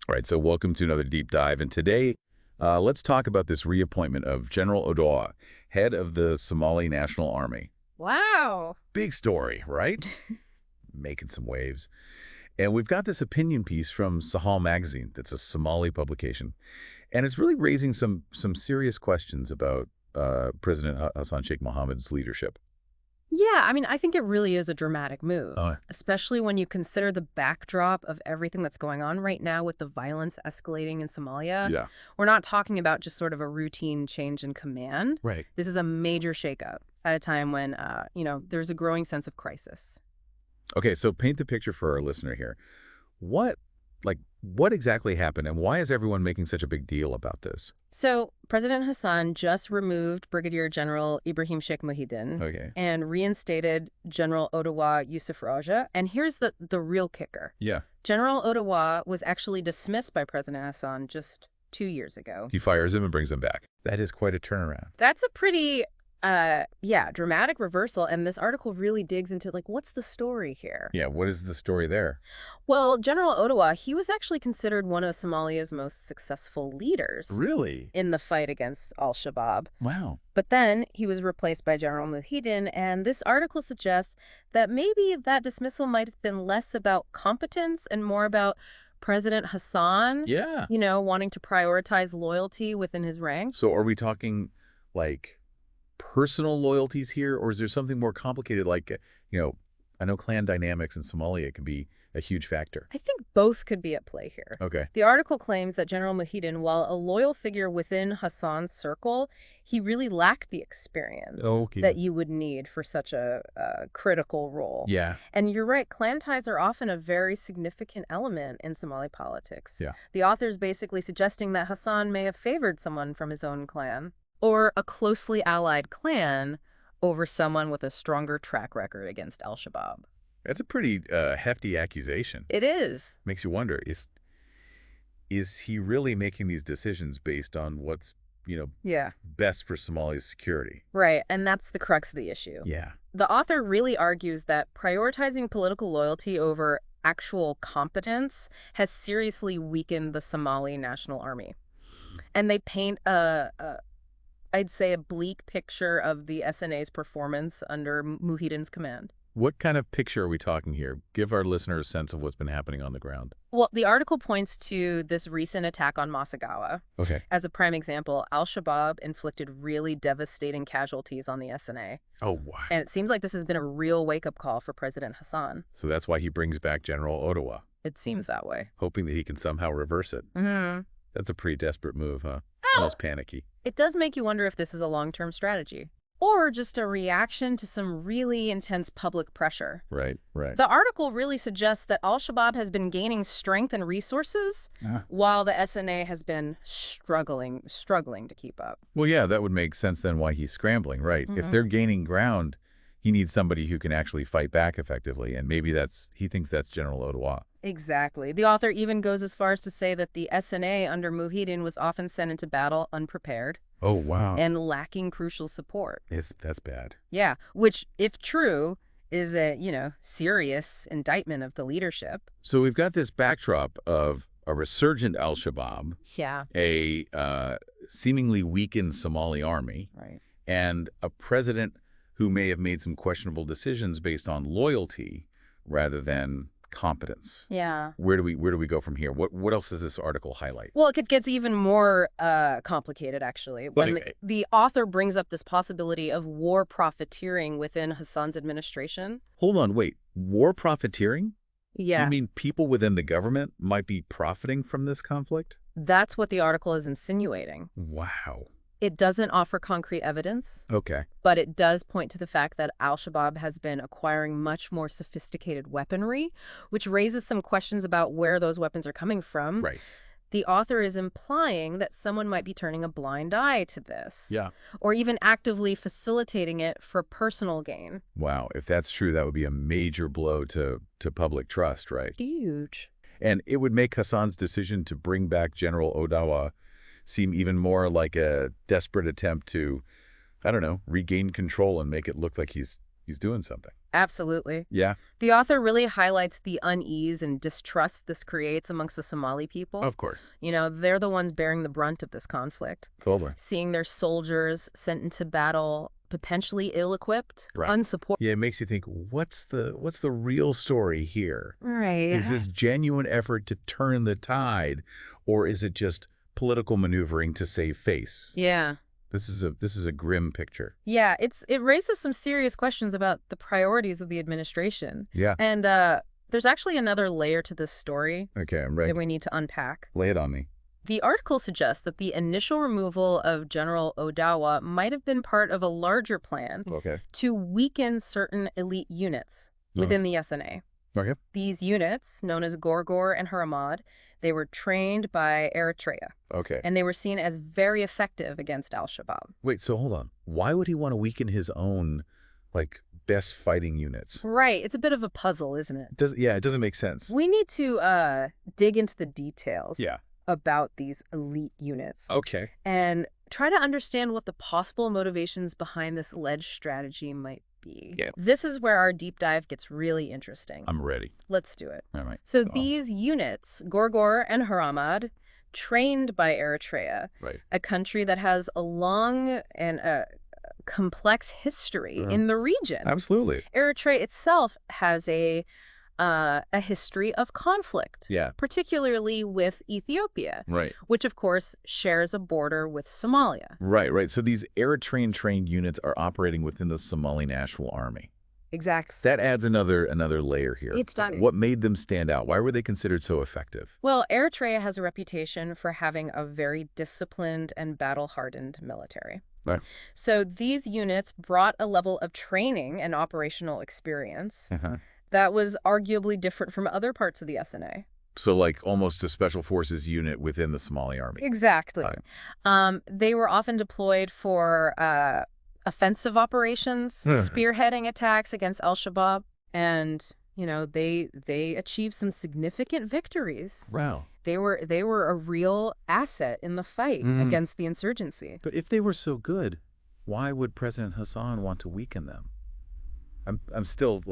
All right, so welcome to another deep dive. And today, let's talk about this reappointment of General Odawaa, head of the Somali National Army. Wow. Big story, right? Making some waves. And we've got this opinion piece from Sahal magazine that's a Somali publication. And it's really raising some serious questions about President Hassan Sheikh Mohamud's leadership. Yeah, I think it really is a dramatic move, Oh. especially when you consider the backdrop of everything that's going on right now with the violence escalating in Somalia. Yeah. We're not talking about just sort of a routine change in command. Right. This is a major shakeup at a time when, there's a growing sense of crisis. Okay, so paint the picture for our listener here. What exactly happened, and why is everyone making such a big deal about this? So President Hassan just removed Brigadier General Ibrahim Sheikh Mohamud and reinstated General Odawaa Yusuf Rageh. And here's the real kicker. Yeah. General Odawaa was actually dismissed by President Hassan just 2 years ago. He fires him and brings him back. That is quite a turnaround. That's a pretty, dramatic reversal. And this article really digs into, what's the story here? Yeah, what is the story there? Well, General Odawaa, he was actually considered one of Somalia's most successful leaders. Really? In the fight against Al-Shabaab. Wow. But then he was replaced by General Mohamud, and this article suggests that maybe that dismissal might have been less about competence and more about President Hassan, wanting to prioritize loyalty within his ranks. So are we talking, personal loyalties here, or is there something more complicated, I know clan dynamics in Somalia can be a huge factor. I think both could be at play here. Okay. The article claims that General Mohamud, while a loyal figure within Hassan's circle, he really lacked the experience that you would need for such a critical role. Yeah. And you're right, clan ties are often a very significant element in Somali politics. Yeah. The author's basically suggesting that Hassan may have favored someone from his own clan or a closely allied clan over someone with a stronger track record against Al-Shabaab. That's a pretty hefty accusation. It is. Makes you wonder, is he really making these decisions based on what's, best for Somalia's security? Right, and that's the crux of the issue. Yeah. The author really argues that prioritizing political loyalty over actual competence has seriously weakened the Somali National Army. And they paint I'd say a bleak picture of the SNA's performance under Mohamud's command. What kind of picture are we talking here? Give our listeners a sense of what's been happening on the ground. Well, the article points to this recent attack on Masagawa. Okay. As a prime example, Al-Shabaab inflicted really devastating casualties on the SNA. Oh, wow. And it seems like this has been a real wake-up call for President Hassan. So that's why he brings back General Odawaa. It seems that way. Hoping that he can somehow reverse it. Mm-hmm. That's a pretty desperate move, huh? Almost panicky. It does make you wonder if this is a long-term strategy. Or just a reaction to some really intense public pressure. Right. The article really suggests that Al-Shabaab has been gaining strength and resources while the SNA has been struggling to keep up. Well, yeah, that would make sense then why he's scrambling, right? If they're gaining ground, he needs somebody who can actually fight back effectively, and maybe he thinks that's General Odawaa. Exactly. The author even goes as far as to say that the SNA under Mohamud was often sent into battle unprepared. Oh, wow. And lacking crucial support. That's bad. Yeah, which, if true, is a, serious indictment of the leadership. So we've got this backdrop of a resurgent Al-Shabaab, a seemingly weakened Somali army, right, and a president who may have made some questionable decisions based on loyalty rather than competence. Yeah. Where do we go from here? What else does this article highlight? Well, it gets even more complicated, actually. When the author brings up this possibility of war profiteering within Hassan's administration. Hold on, wait. War profiteering? Yeah. You mean people within the government might be profiting from this conflict? That's what the article is insinuating. Wow. It doesn't offer concrete evidence. Okay. But it does point to the fact that Al-Shabaab has been acquiring much more sophisticated weaponry, which raises some questions about where those weapons are coming from. Right. The author is implying that someone might be turning a blind eye to this. Yeah. Or even actively facilitating it for personal gain. Wow. If that's true, that would be a major blow to public trust, right? Huge. And it would make Hassan's decision to bring back General Odawaa seem even more like a desperate attempt to, regain control and make it look like he's doing something. Absolutely. Yeah, The author really highlights the unease and distrust this creates amongst the Somali people. of course. They're the ones bearing the brunt of this conflict. Totally. Seeing their soldiers sent into battle potentially ill-equipped, Right. unsupported. Yeah, it makes you think, what's the real story here? Right. Is this genuine effort to turn the tide, or is it just political maneuvering to save face? Yeah. This is a grim picture. Yeah, it raises some serious questions about the priorities of the administration. Yeah. And there's actually another layer to this story Okay, I'm ready. that we need to unpack. Lay it on me. The article suggests that the initial removal of General Odawaa might have been part of a larger plan Okay. to weaken certain elite units within the SNA. Okay. These units, known as Gorgor and Haramad, they were trained by Eritrea, Okay. and they were seen as very effective against Al-Shabaab. Wait, so hold on. Why would he want to weaken his own, best fighting units? Right. It's a bit of a puzzle, isn't it? It doesn't make sense. We need to dig into the details Yeah. about these elite units Okay. and try to understand what the possible motivations behind this alleged strategy might be. Yeah. This is where our deep dive gets really interesting. I'm ready. Let's do it. All right. So these units, Gorgor and Haramad, trained by Eritrea, Right. a country that has a long and complex history in the region. Absolutely. Eritrea itself has a history of conflict, Yeah. particularly with Ethiopia, Right. which of course shares a border with Somalia. Right. So these Eritrean trained units are operating within the Somali National Army. Exactly. That adds another layer here. It's done. What made them stand out? Why were they considered so effective? Well, Eritrea has a reputation for having a very disciplined and battle-hardened military. Right. So these units brought a level of training and operational experience Uh-huh. that was arguably different from other parts of the SNA. So almost a special forces unit within the Somali army. Exactly. Right. They were often deployed for offensive operations, spearheading attacks against Al-Shabaab, and they achieved some significant victories. Wow. They were a real asset in the fight against the insurgency. But if they were so good, why would President Hassan want to weaken them? I'm still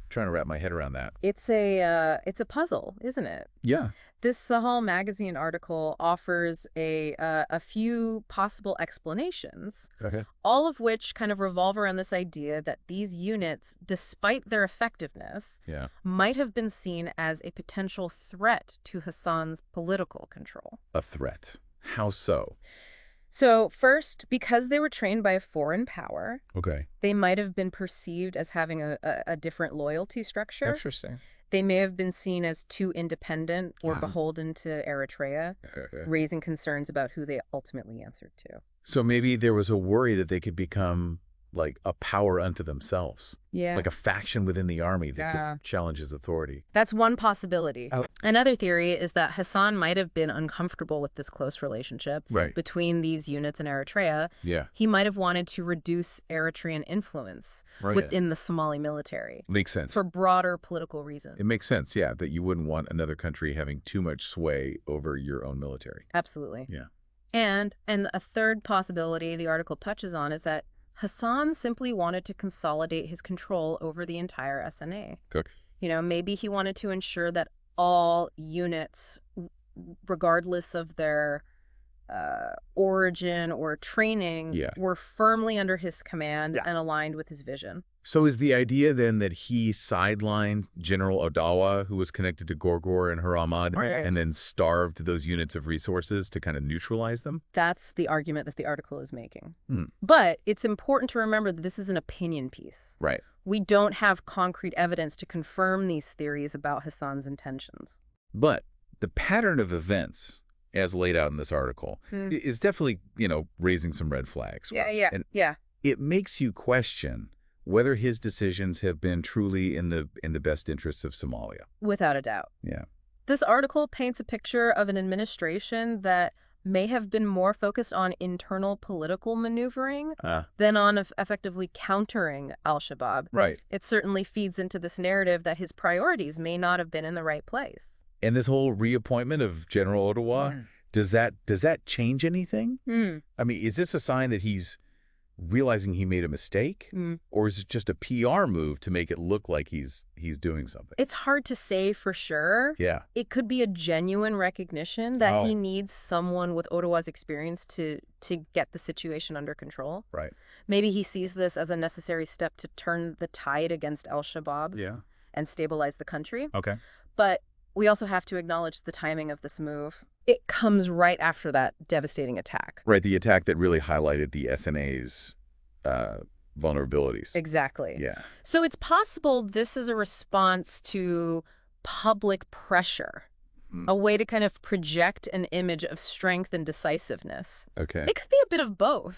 trying to wrap my head around that. It's a puzzle, isn't it? Yeah. This Sahal magazine article offers a few possible explanations, Okay. all of which kind of revolve around this idea that these units, despite their effectiveness, Yeah. might have been seen as a potential threat to Hassan's political control. A threat. How so? So first, because they were trained by a foreign power, Okay. they might have been perceived as having a different loyalty structure. Interesting. They may have been seen as too independent or beholden to Eritrea, Okay. raising concerns about who they ultimately answered to. So maybe there was a worry that they could become a power unto themselves. Yeah. Like a faction within the army that could challenge his authority. That's one possibility. Oh. Another theory is that Hassan might have been uncomfortable with this close relationship Right. between these units and Eritrea. Yeah. He might have wanted to reduce Eritrean influence Right. within the Somali military Makes sense. for broader political reasons. It makes sense, yeah, that you wouldn't want another country having too much sway over your own military. Absolutely. Yeah. And a third possibility the article touches on is that Hassan simply wanted to consolidate his control over the entire SNA. Cook. Maybe he wanted to ensure that all units, regardless of their origin or training, were firmly under his command and aligned with his vision. So is the idea then that he sidelined General Odawaa, who was connected to Gorgor and Haramad, and then starved those units of resources to kind of neutralize them? That's the argument that the article is making. But it's important to remember that this is an opinion piece. Right. We don't have concrete evidence to confirm these theories about Hassan's intentions. But the pattern of events, as laid out in this article, is definitely, raising some red flags. Yeah. It makes you question whether his decisions have been truly in the best interests of Somalia. Without a doubt. Yeah. This article paints a picture of an administration that may have been more focused on internal political maneuvering than on effectively countering Al-Shabaab. Right. It certainly feeds into this narrative that his priorities may not have been in the right place. And this whole reappointment of General Odawaa, does that change anything? I mean, is this a sign that he's realizing he made a mistake? Mm. Or is it just a PR move to make it look like he's doing something? It's hard to say for sure. Yeah. It could be a genuine recognition that he needs someone with Odawaa's experience to get the situation under control. Right. Maybe he sees this as a necessary step to turn the tide against Al-Shabaab and stabilize the country. Okay. But we also have to acknowledge the timing of this move. It comes right after that devastating attack. Right, the attack that really highlighted the SNA's vulnerabilities. Exactly. Yeah. So it's possible this is a response to public pressure, a way to kind of project an image of strength and decisiveness. Okay. It could be a bit of both.